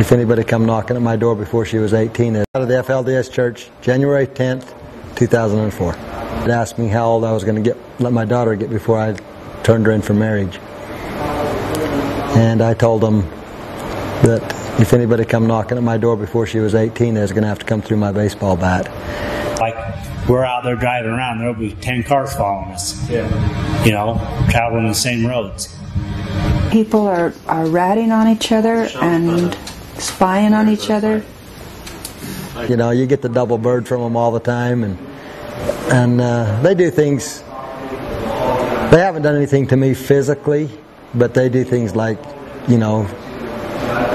if anybody come knocking at my door before she was 18. Out of the FLDS church, January 10th, 2004. It asked me how old I was going to let my daughter get before I turned her in for marriage. And I told them that if anybody come knocking at my door before she was 18, they was going to have to come through my baseball bat. Like, we're out there driving around, there'll be 10 cars following us. Yeah. You know, traveling the same roads. People are ratting on each other and spying on each other. You know, you get the double bird from them all the time, and they do things. They haven't done anything to me physically, but they do things like, you know,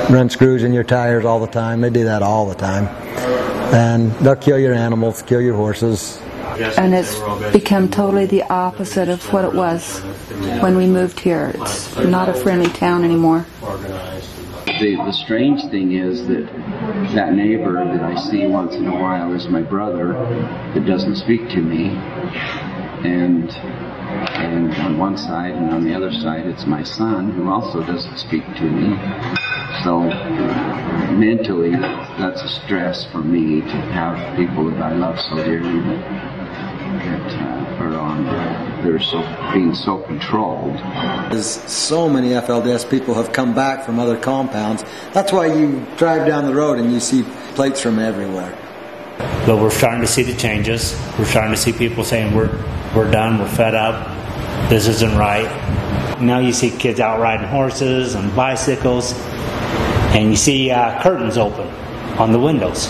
run screws in your tires all the time. They do that all the time. And they'll kill your animals, kill your horses. And it's become totally the opposite of what it was when we moved here. It's not a friendly town anymore. The strange thing is that neighbor that I see once in a while is my brother that doesn't speak to me. And on one side, and on the other side it's my son who also doesn't speak to me. So mentally that's a stress for me to have people that I love so dearly that are on, they're being so controlled. So many FLDS people have come back from other compounds. That's why you drive down the road and you see plates from everywhere. But we're starting to see the changes. We're starting to see people saying we're done, we're fed up, this isn't right. Now you see kids out riding horses and bicycles, and you see curtains open on the windows.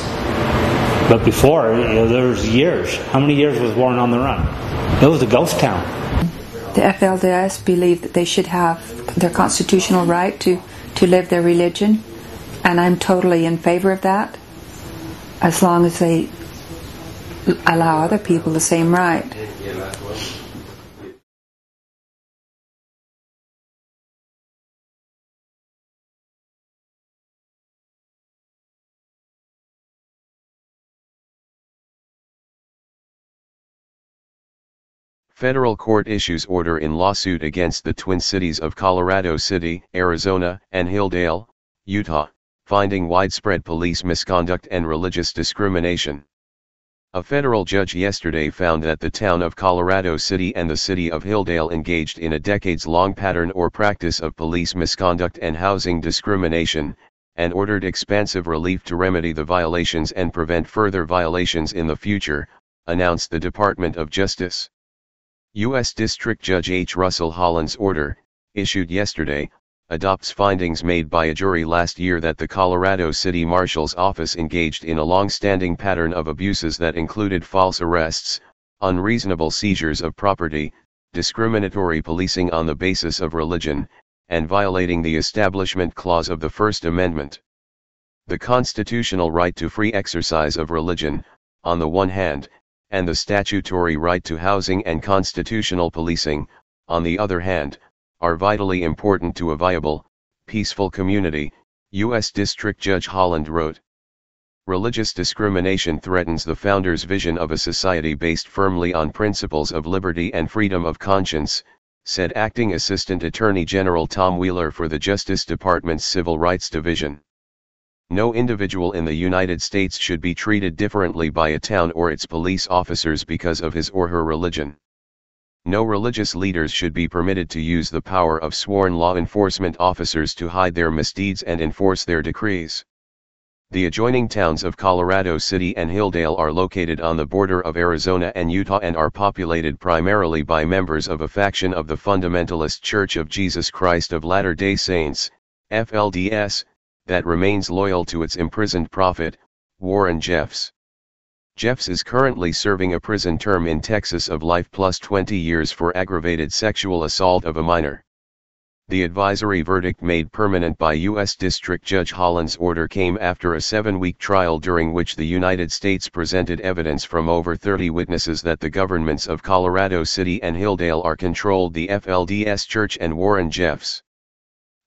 But before, you know, there was years. How many years was Warren on the run? It was a ghost town. The FLDS believe that they should have their constitutional right to live their religion, and I'm totally in favor of that, as long as they allow other people the same right. Federal court issues order in lawsuit against the Twin Cities of Colorado City, Arizona, and Hilldale, Utah, finding widespread police misconduct and religious discrimination. A federal judge yesterday found that the town of Colorado City and the city of Hilldale engaged in a decades-long pattern or practice of police misconduct and housing discrimination, and ordered expansive relief to remedy the violations and prevent further violations in the future, announced the Department of Justice. U.S. District Judge H. Russell Holland's order, issued yesterday, adopts findings made by a jury last year that the Colorado City Marshal's Office engaged in a long-standing pattern of abuses that included false arrests, unreasonable seizures of property, discriminatory policing on the basis of religion, and violating the Establishment Clause of the First Amendment. The constitutional right to free exercise of religion, on the one hand, and the statutory right to housing and constitutional policing, on the other hand, are vitally important to a viable, peaceful community, U.S. District Judge Holland wrote. Religious discrimination threatens the founders' vision of a society based firmly on principles of liberty and freedom of conscience, said Acting Assistant Attorney General Tom Wheeler for the Justice Department's Civil Rights Division. No individual in the United States should be treated differently by a town or its police officers because of his or her religion. No religious leaders should be permitted to use the power of sworn law enforcement officers to hide their misdeeds and enforce their decrees. The adjoining towns of Colorado City and Hilldale are located on the border of Arizona and Utah and are populated primarily by members of a faction of the Fundamentalist Church of Jesus Christ of Latter-day Saints, FLDS, that remains loyal to its imprisoned prophet, Warren Jeffs. Jeffs is currently serving a prison term in Texas of life plus 20 years for aggravated sexual assault of a minor. The advisory verdict made permanent by U.S. District Judge Holland's order came after a 7-week trial during which the United States presented evidence from over 30 witnesses that the governments of Colorado City and Hilldale are controlled the FLDS Church and Warren Jeffs.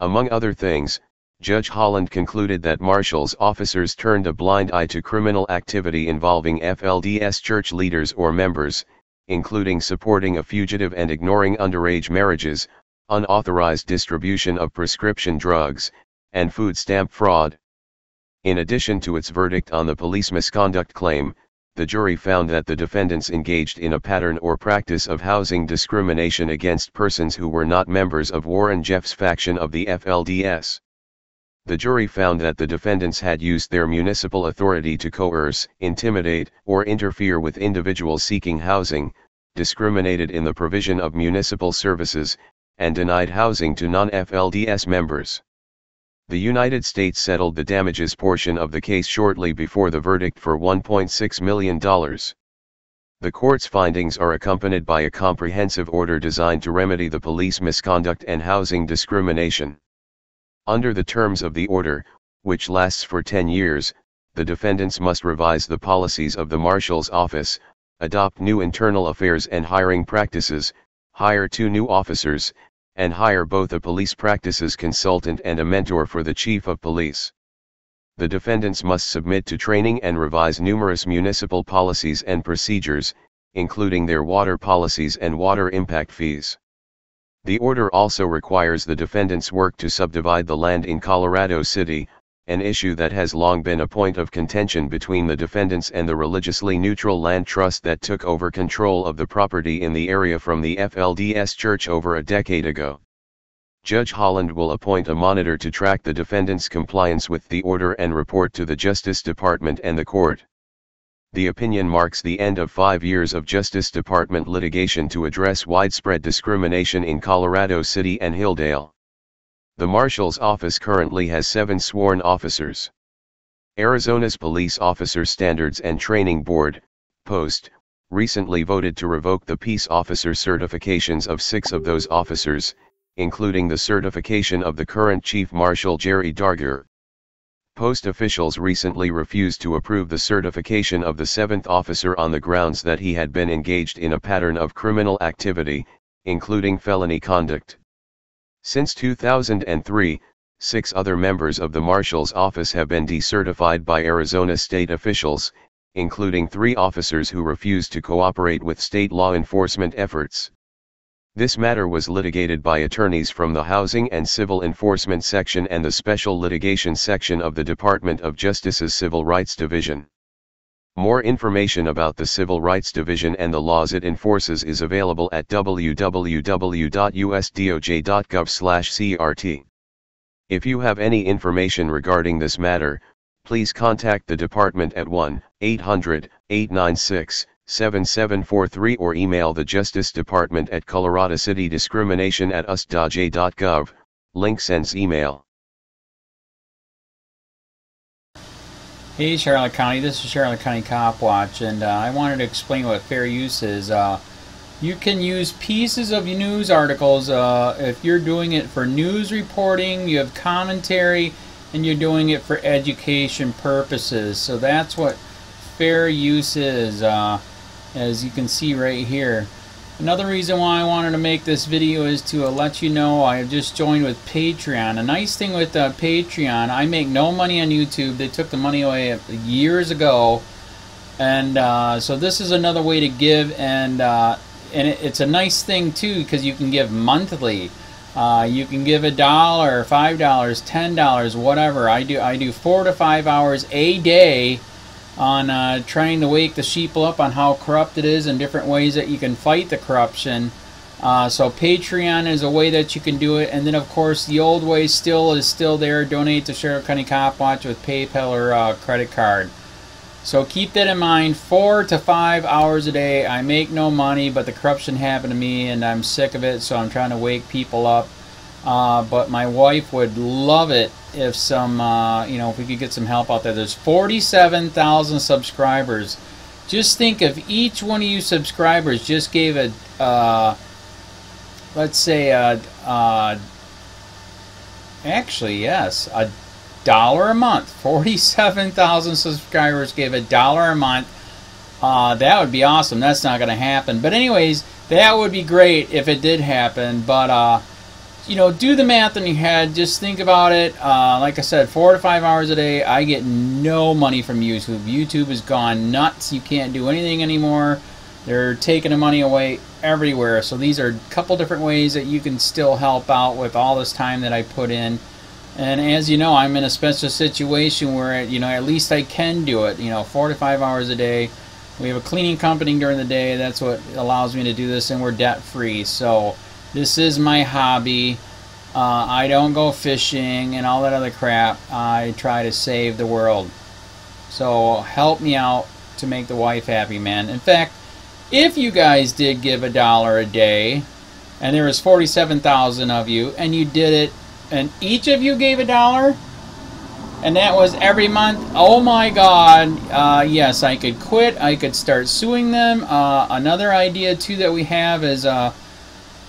Among other things, Judge Holland concluded that Marshals officers turned a blind eye to criminal activity involving FLDS church leaders or members, including supporting a fugitive and ignoring underage marriages, unauthorized distribution of prescription drugs, and food stamp fraud. In addition to its verdict on the police misconduct claim, the jury found that the defendants engaged in a pattern or practice of housing discrimination against persons who were not members of Warren Jeff's faction of the FLDS. The jury found that the defendants had used their municipal authority to coerce, intimidate, or interfere with individuals seeking housing, discriminated in the provision of municipal services, and denied housing to non-FLDS members. The United States settled the damages portion of the case shortly before the verdict for $1.6 million. The court's findings are accompanied by a comprehensive order designed to remedy the police misconduct and housing discrimination. Under the terms of the order, which lasts for 10 years, the defendants must revise the policies of the Marshal's Office, adopt new internal affairs and hiring practices, hire 2 new officers, and hire both a police practices consultant and a mentor for the chief of police. The defendants must submit to training and revise numerous municipal policies and procedures, including their water policies and water impact fees. The order also requires the defendants work to subdivide the land in Colorado City, an issue that has long been a point of contention between the defendants and the religiously neutral land trust that took over control of the property in the area from the FLDS Church over a decade ago. Judge Holland will appoint a monitor to track the defendants' compliance with the order and report to the Justice Department and the court. The opinion marks the end of 5 years of Justice Department litigation to address widespread discrimination in Colorado City and Hilldale. The Marshal's Office currently has 7 sworn officers. Arizona's Police Officer Standards and Training Board, POST, recently voted to revoke the peace officer certifications of 6 of those officers, including the certification of the current Chief Marshal Jerry Darger. POST officials recently refused to approve the certification of the 7th officer on the grounds that he had been engaged in a pattern of criminal activity, including felony conduct. Since 2003, 6 other members of the Marshal's Office have been decertified by Arizona state officials, including 3 officers who refused to cooperate with state law enforcement efforts. This matter was litigated by attorneys from the Housing and Civil Enforcement Section and the Special Litigation Section of the Department of Justice's Civil Rights Division. More information about the Civil Rights Division and the laws it enforces is available at www.usdoj.gov/CRT. If you have any information regarding this matter, please contact the department at 1-800-896-7743 or email the Justice Department at coloradocitydiscrimination@usdoj.gov, link sends email. Hey Charlotte County, this is Charlotte County Cop Watch, and I wanted to explain what fair use is. You can use pieces of news articles if you're doing it for news reporting, you have commentary, and you're doing it for education purposes. So that's what fair use is, as you can see right here. Another reason why I wanted to make this video is to let you know I have just joined with Patreon. A nice thing with Patreon, I make no money on YouTube. They took the money away years ago, and so this is another way to give, and it's a nice thing too because you can give monthly. You can give $1, $5, $10, whatever. I do 4 to 5 hours a day on trying to wake the sheep up on how corrupt it is and different ways that you can fight the corruption. So Patreon is a way that you can do it, and then of course the old way is still there. Donate to Charlotte County Cop Watch with PayPal or credit card. So keep that in mind. 4 to 5 hours a day. I make no money, but the corruption happened to me and I'm sick of it, so I'm trying to wake people up. But my wife would love it if if we could get some help out there. There's 47,000 subscribers. Just think if each one of you subscribers just gave a, let's say, actually, yes, $1 a month. 47,000 subscribers gave $1 a month. That would be awesome. That's not going to happen. But anyways, that would be great if it did happen. But, do the math in your head. Just think about it. Like I said, 4 to 5 hours a day. I get no money from YouTube. YouTube has gone nuts. You can't do anything anymore. They're taking the money away everywhere. So these are a couple different ways that you can still help out with all this time that I put in. And as you know, I'm in a special situation where, you know, at least I can do it, you know, 4 to 5 hours a day. We have a cleaning company during the day. That's what allows me to do this, and we're debt free. So this is my hobby. I don't go fishing and all that other crap. I try to save the world. So help me out to make the wife happy, man. In fact, if you guys did give $1 a day, and there was 47,000 of you, and you did it, and each of you gave $1, and that was every month, oh my God, yes, I could quit. I could start suing them. Another idea too that we have is,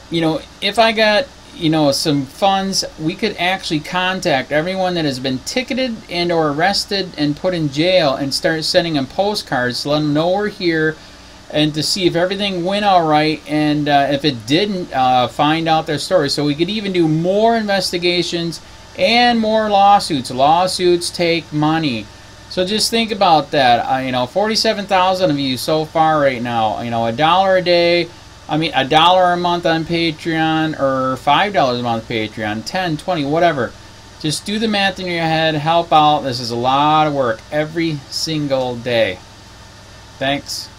you know, if I got, you know, some funds, we could actually contact everyone that has been ticketed and or arrested and put in jail and start sending them postcards to let them know we're here, and to see if everything went all right, and if it didn't, find out their story. So we could even do more investigations and more lawsuits. Lawsuits take money. So just think about that. You know, 47,000 of you so far right now. You know, $1 a day. I mean, $1 a month on Patreon, or $5 a month Patreon, 10, 20, whatever. Just do the math in your head. Help out. This is a lot of work every single day. Thanks.